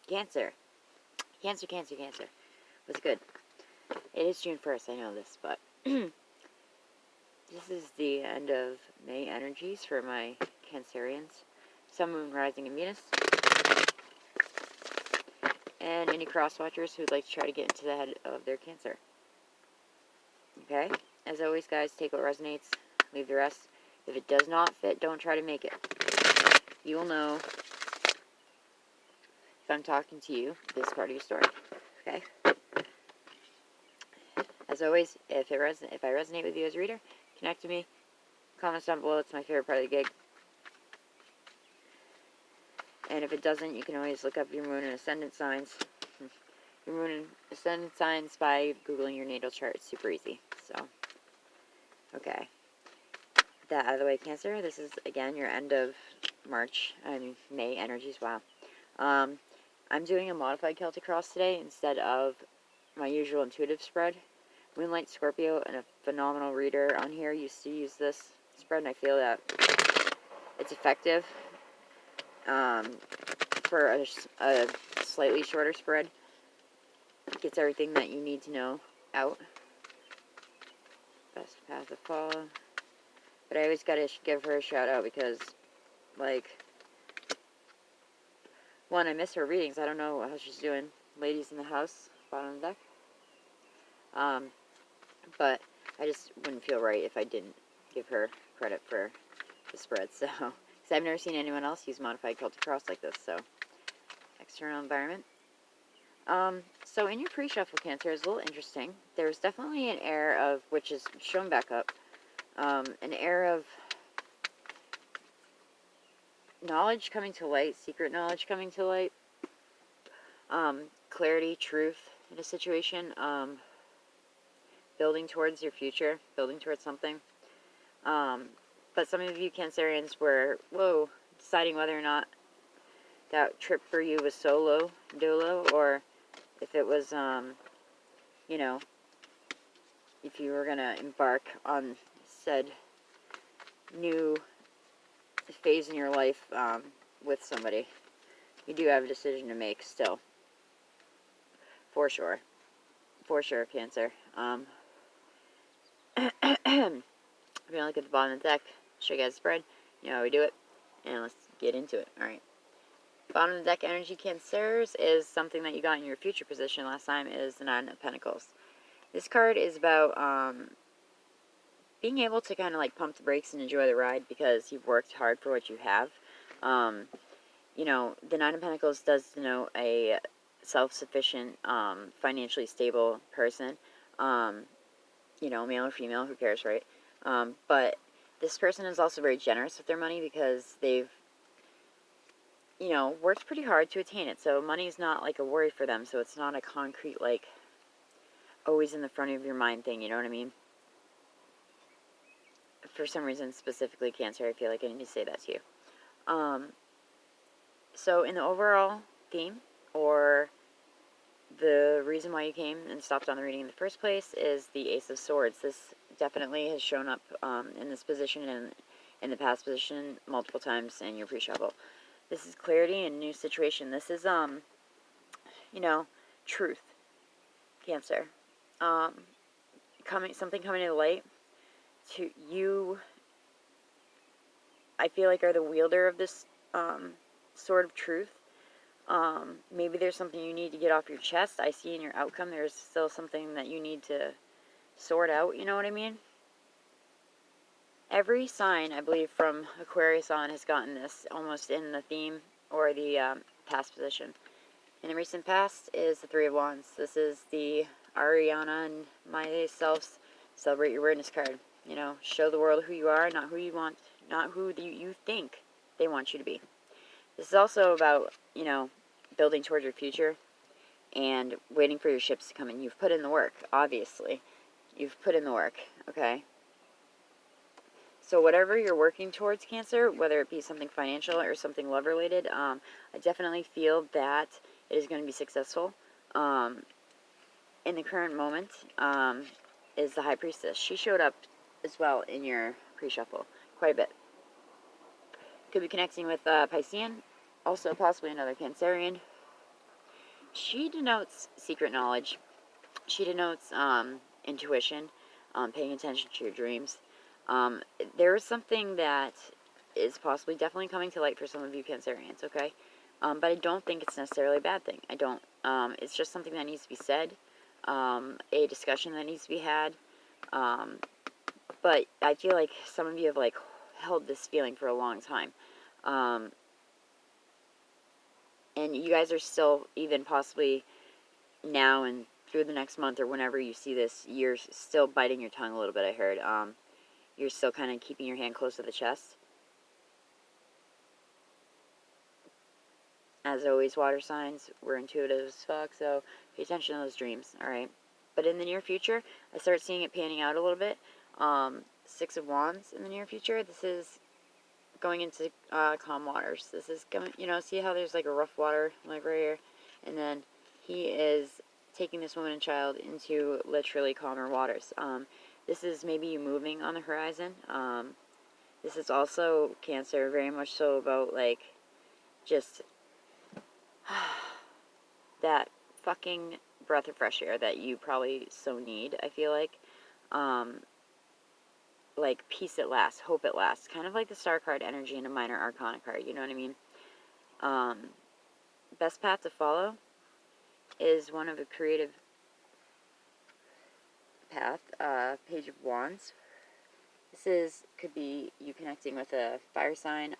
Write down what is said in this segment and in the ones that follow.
Cancer. Cancer, Cancer, Cancer. What's good? It is June 1st, I know this, but this is the end of May energies for my Cancerians. Sun, Moon, Rising, and Venus. And any cross-watchers who'd like to try to get into the head of their Cancer. Okay? As always, guys, take what resonates, leave the rest. If it does not fit, don't try to make it. You will know if I'm talking to you, this part of your story. Okay? As always, if I resonate with you as a reader, connect with me. Comments down below. It's my favorite part of the gig. And if it doesn't, you can always look up your moon and ascendant signs. Your moon and ascendant signs by Googling your natal chart. It's super easy. So, okay. With that out of the way, Cancer. This is, again, your end of May energies. Wow. I'm doing a modified Celtic cross today instead of my usual intuitive spread. Moonlight Scorpio and a phenomenal reader on here used to use this spread, and I feel that it's effective for a slightly shorter spread. It gets everything that you need to know out. Best path to follow. But I always gotta give her a shout out because, like, one, I miss her readings. I don't know how she's doing. Ladies in the house, bottom of the deck. But I just wouldn't feel right if I didn't give her credit for the spread. So, because I've never seen anyone else use modified Celtic cross like this. So, external environment. So in your pre-shuffle, Cancer, is a little interesting. There's definitely an air of, which is shown back up, an air of knowledge coming to light, secret knowledge coming to light, clarity, truth in a situation, building towards your future, building towards something. But some of you Cancerians were, deciding whether or not that trip for you was solo, or if it was, you know, if you were going to embark on said new phase in your life with somebody. You do have a decision to make still. For sure. For sure, Cancer. I'm going to look at the bottom of the deck, show you guys the spread. You know how we do it. And let's get into it. Alright. Bottom of the deck energy, Cancers, is something that you got in your future position last time, is the Nine of Pentacles. This card is about being able to kind of like pump the brakes and enjoy the ride because you've worked hard for what you have. You know, the Nine of Pentacles does denote a self-sufficient, financially stable person. You know, male or female, who cares, right? But this person is also very generous with their money because they've, you know, worked pretty hard to attain it. So money's not like a worry for them. So it's not a concrete, like, always in the front of your mind thing, you know what I mean? For some reason, specifically Cancer, I feel like I need to say that to you. So in the overall theme, or the reason why you came and stopped on the reading in the first place, is the Ace of Swords. This definitely has shown up in this position and in the past position multiple times in your pre-shuffle. This is clarity and new situation. This is, you know, truth, Cancer. Something coming to the light. To you, I feel like, are the wielder of this sword of truth. Maybe there's something you need to get off your chest. I see in your outcome there's still something that you need to sort out, you know what I mean? Every sign, I believe, from Aquarius on has gotten this almost in the theme or the past position. In the recent past is the Three of Wands. This is the Ariana and myself's Celebrate Your Weirdness card. You know, show the world who you are, not who you want, not who you think they want you to be. This is also about, you know, building towards your future and waiting for your ships to come in. You've put in the work, obviously. You've put in the work, okay? So whatever you're working towards, Cancer, whether it be something financial or something love-related, I definitely feel that it is going to be successful. In the current moment is the High Priestess. She showed up as well in your pre-shuffle quite a bit. Could be connecting with Piscean, also possibly another Cancerian. she denotes secret knowledge. She denotes intuition, paying attention to your dreams. Um, there is something that is possibly definitely coming to light for some of you Cancerians, okay? But I don't think it's necessarily a bad thing. I don't. It's just something that needs to be said, a discussion that needs to be had. But I feel like some of you have, like, held this feeling for a long time. And you guys are still, even possibly now and through the next month or whenever you see this, you're still biting your tongue a little bit, I heard. You're still kind of keeping your hand close to the chest. As always, water signs, we're intuitive as fuck, so pay attention to those dreams, alright? But in the near future, I start seeing it panning out a little bit. Six of Wands in the near future. This is going into calm waters. This is going, see how there's like a rough water, like right here? And then he is taking this woman and child into literally calmer waters. This is maybe you moving on the horizon. This is also, Cancer, very much so about, like, just that fucking breath of fresh air that you probably so need, I feel like. Like, peace at last, hope at last. Kind of like the Star card energy in a minor arcana card, you know what I mean? Best path to follow is one of a creative path, Page of Wands. This could be you connecting with a fire sign,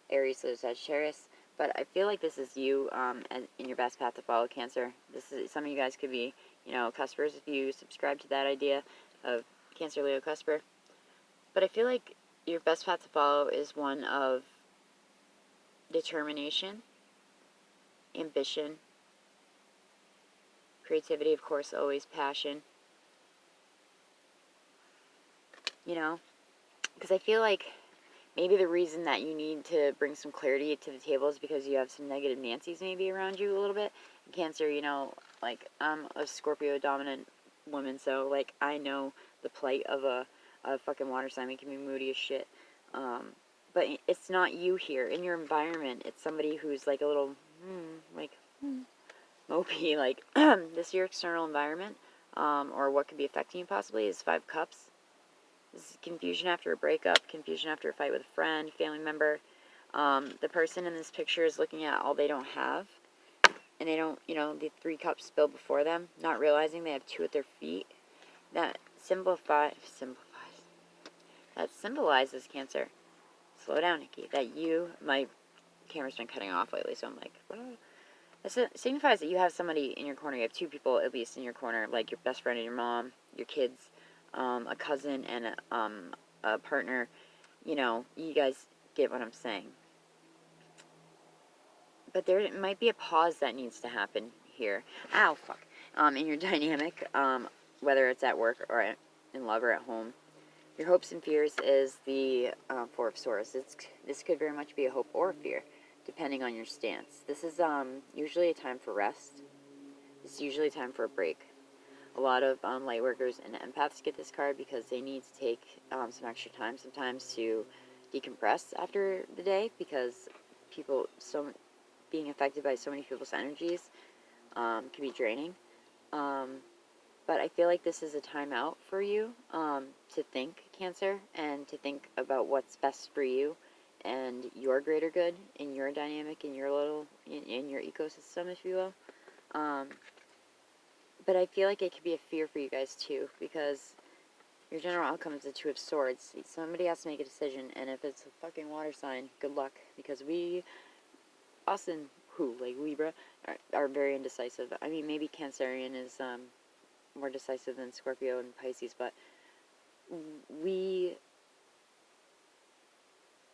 Aries or Sagittarius. But I feel like this is you in your best path to follow, Cancer. This is, some of you guys could be, cuspers if you subscribe to that idea of Cancer, Leo, cusper. But I feel like your best path to follow is one of determination, ambition, creativity, of course, always passion. Because I feel like maybe the reason that you need to bring some clarity to the table is because you have some negative Nancy's maybe around you a little bit. Cancer, like, I'm a Scorpio dominant woman, so, like, I know the plight of a fucking water sign making me moody as shit. But it's not you here. In your environment, it's somebody who's, like, a little, mopey. Like, this your external environment, or what could be affecting you possibly, is Five Cups. This is confusion after a breakup, confusion after a fight with a friend, family member. The person in this picture is looking at all they don't have, and they don't, the three cups spilled before them, not realizing they have two at their feet. That symbolizes, Cancer. Slow down, Niki. That my camera's been cutting off lately, so I'm like, it signifies that you have somebody in your corner. You have two people at least in your corner, like your best friend and your mom, your kids, a cousin, and a partner. You guys get what I'm saying. But there might be a pause that needs to happen here. Ow, fuck. In your dynamic, whether it's at work or in love or at home. Your hopes and fears is the Four of Swords. This could very much be a hope or a fear, depending on your stance. This is usually a time for rest. This is usually a time for a break. A lot of light workers and empaths get this card because they need to take some extra time sometimes to decompress after the day, because being affected by so many people's energies can be draining. But I feel like this is a time out for you to think, Cancer, and to think about what's best for you and your greater good in your dynamic, in your in your ecosystem, if you will. But I feel like it could be a fear for you guys too, because your general outcome is the Two of Swords. Somebody has to make a decision, and if it's a fucking water sign, good luck, because us and like Libra, are very indecisive. I mean, maybe Cancerian is more decisive than Scorpio and Pisces, but we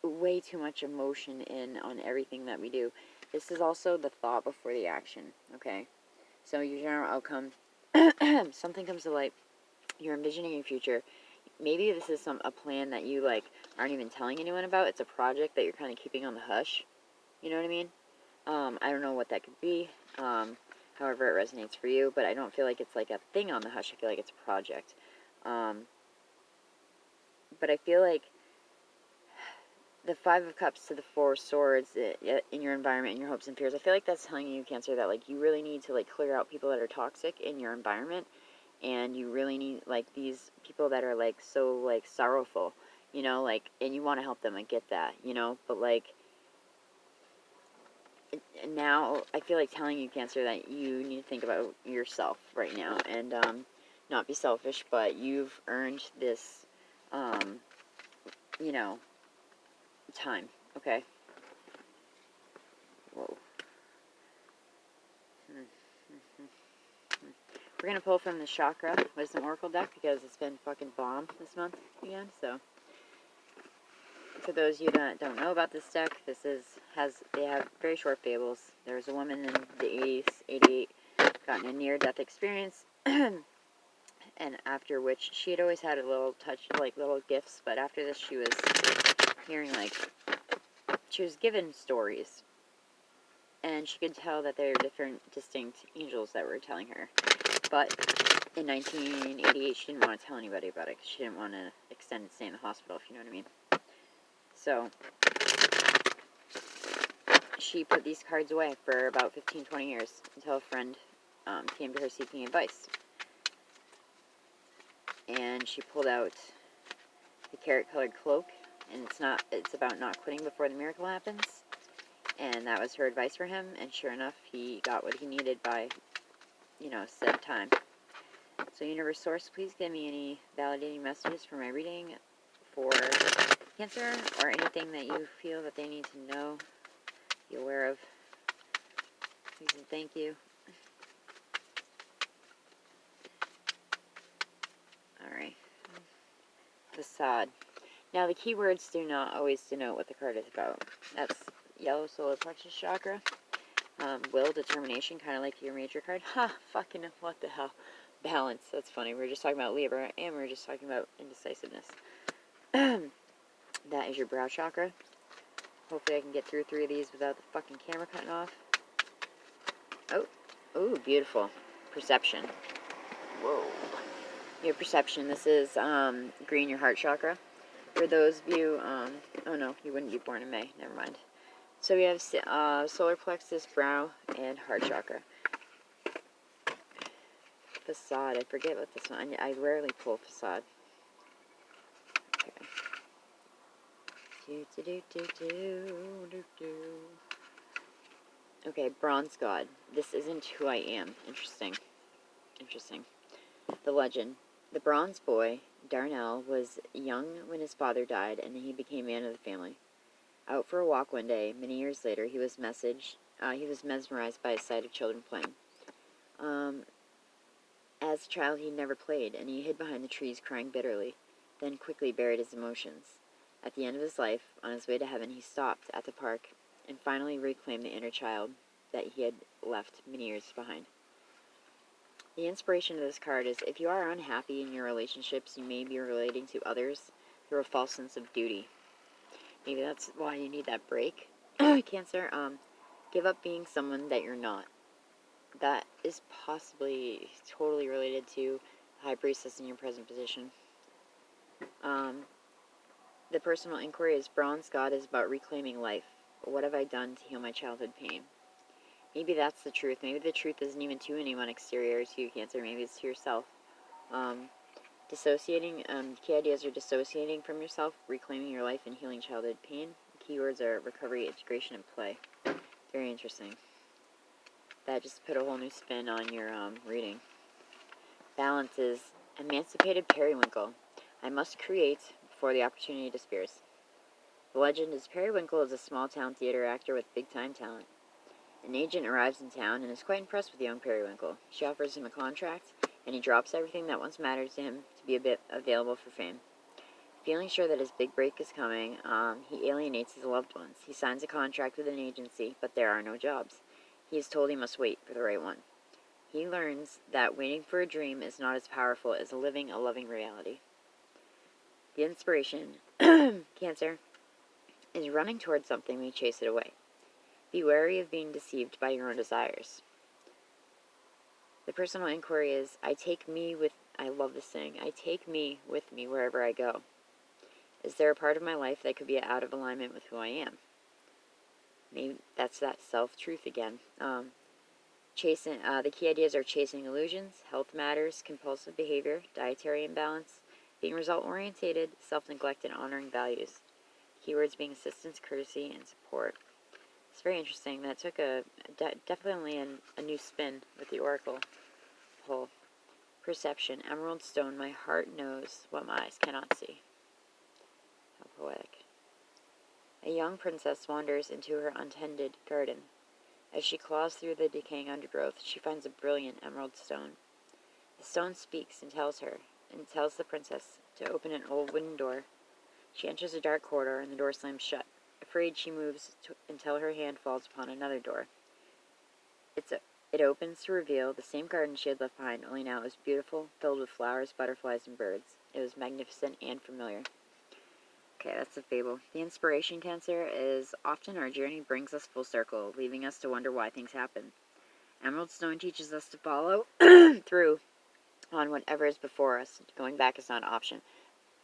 way too much emotion on everything that we do. This is also the thought before the action, okay? So your general outcome, something comes to light, you're envisioning your future. Maybe this is a plan that you, like, aren't even telling anyone about. It's a project that you're kind of keeping on the hush. You know what I mean? I don't know what that could be. However it resonates for you, but I don't feel like it's like a thing on the hush. I feel like it's a project. But I feel like the Five of Cups to the Four of Swords in your environment, in your hopes and fears. I feel like that's telling you, Cancer, that like you really need to like clear out people that are toxic in your environment, and you really need like these people that are like so like sorrowful, you know, like, and you want to help them. I get that, you know, but like now I feel like telling you, Cancer, that you need to think about yourself right now and not be selfish, but you've earned this, you know, time, okay? Whoa. We're going to pull from the Chakra Wisdom Oracle deck because it's been fucking bomb this month again, so. For those of you that don't know about this deck, they have very short fables. There was a woman in the 80s, 88, gotten a near-death experience, and after which she had always had a little touch, like little gifts, but after this she was hearing like, she was given stories, and she could tell that there were different distinct angels that were telling her. But in 1988 she didn't want to tell anybody about it because she didn't want to extended stay in the hospital, if you know what I mean. So she put these cards away for about 15-20 years until a friend came to her seeking advice. And she pulled out the carrot-colored cloak, and it's about not quitting before the miracle happens. And that was her advice for him, and sure enough, he got what he needed by, you know, said time. So Universe Source, please give me any validating messages for my reading for Cancer, or anything that you feel that they need to know, be aware of. Please and thank you. Alright. Façade. Now, the keywords do not always denote what the card is about. That's yellow solar plexus chakra. Will, determination, kind of like your major card. Ha! Fucking, what the hell? Balance. That's funny. We were just talking about Libra, and we were just talking about indecisiveness. That is your brow chakra. Hopefully I can get through 3 of these without the fucking camera cutting off. Oh. Ooh, beautiful. Perception. Whoa. Your perception. This is green, your heart chakra. For those of you, oh no, you wouldn't be born in May. Never mind. So we have solar plexus, brow, and heart chakra. Façade. I forget what this one. I rarely pull Façade. Okay. Okay, Bronze God. This isn't who I am. Interesting. The legend. The bronze boy, Darnell, was young when his father died, and he became man of the family. Out for a walk one day, many years later, he was mesmerized by a sight of children playing. As a child, he never played, and he hid behind the trees crying bitterly, then quickly buried his emotions. At the end of his life, on his way to heaven, he stopped at the park and finally reclaimed the inner child that he had left many years behind. The inspiration of this card is, if you are unhappy in your relationships, you may be relating to others through a false sense of duty. Maybe that's why you need that break. Cancer, give up being someone that you're not. That is possibly totally related to High Priestess in your present position. The personal inquiry is, Bronze God is about reclaiming life. What have I done to heal my childhood pain? Maybe that's the truth. Maybe the truth isn't even to anyone exterior to you, Cancer. Maybe it's to yourself. Dissociating, key ideas are dissociating from yourself, reclaiming your life, and healing childhood pain. Keywords are recovery, integration, and play. Very interesting. That just put a whole new spin on your reading. Balance is emancipated periwinkle. I must create before the opportunity disappears. The legend is, Periwinkle is a small-town theater actor with big-time talent. An agent arrives in town and is quite impressed with young Periwinkle. She offers him a contract, and he drops everything that once mattered to him to be a bit available for fame. Feeling sure that his big break is coming, he alienates his loved ones. He signs a contract with an agency, but there are no jobs. He is told he must wait for the right one. He learns that waiting for a dream is not as powerful as living a loving reality. The inspiration, Cancer, is running towards something when you chase it away. Be wary of being deceived by your own desires. The personal inquiry is, I love this saying, I take me with me wherever I go. Is there a part of my life that could be out of alignment with who I am? Maybe that's that self-truth again. The key ideas are chasing illusions, health matters, compulsive behavior, dietary imbalance, being result-orientated, self-neglect, and honoring values. Keywords being assistance, courtesy, and support. It's very interesting. That took definitely a new spin with the oracle pull. Perception, emerald stone, my heart knows what my eyes cannot see. How poetic. A young princess wanders into her untended garden. As she claws through the decaying undergrowth, she finds a brilliant emerald stone. The stone speaks and tells the princess to open an old wooden door. She enters a dark corridor, and the door slams shut. Afraid, she moves until her hand falls upon another door. It opens to reveal the same garden she had left behind, only now it was beautiful, filled with flowers, butterflies, and birds. It was magnificent and familiar. Okay, that's the fable. The inspiration, Cancer, is often our journey brings us full circle, leaving us to wonder why things happen. Emerald Stone teaches us to follow through on whatever is before us. Going back is not an option.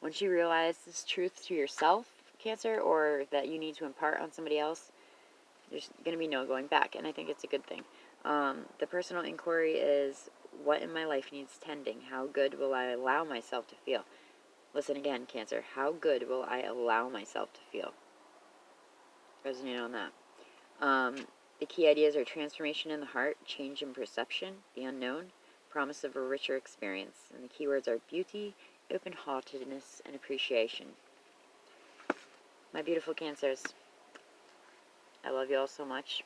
Once you realize this truth to yourself, Cancer, or that you need to impart on somebody else, there's going to be no going back, and I think it's a good thing. The personal inquiry is, what in my life needs tending? How good will I allow myself to feel? Listen again, Cancer. How good will I allow myself to feel? Resonate on that. The key ideas are transformation in the heart, change in perception, the unknown, promise of a richer experience. And the keywords are beauty, open-heartedness, and appreciation. My beautiful Cancers, I love you all so much.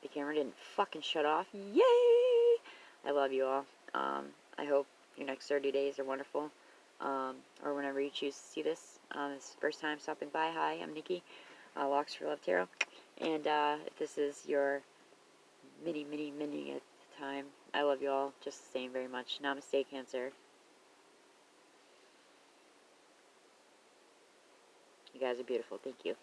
The camera didn't fucking shut off. Yay! I love you all. I hope your next 30 days are wonderful. Or whenever you choose to see this. It's the first time stopping by. Hi, I'm Niki, Locks for Love Tarot. And if this is your mini time, I love you all just the same very much. Namaste, Cancer. You guys are beautiful. Thank you.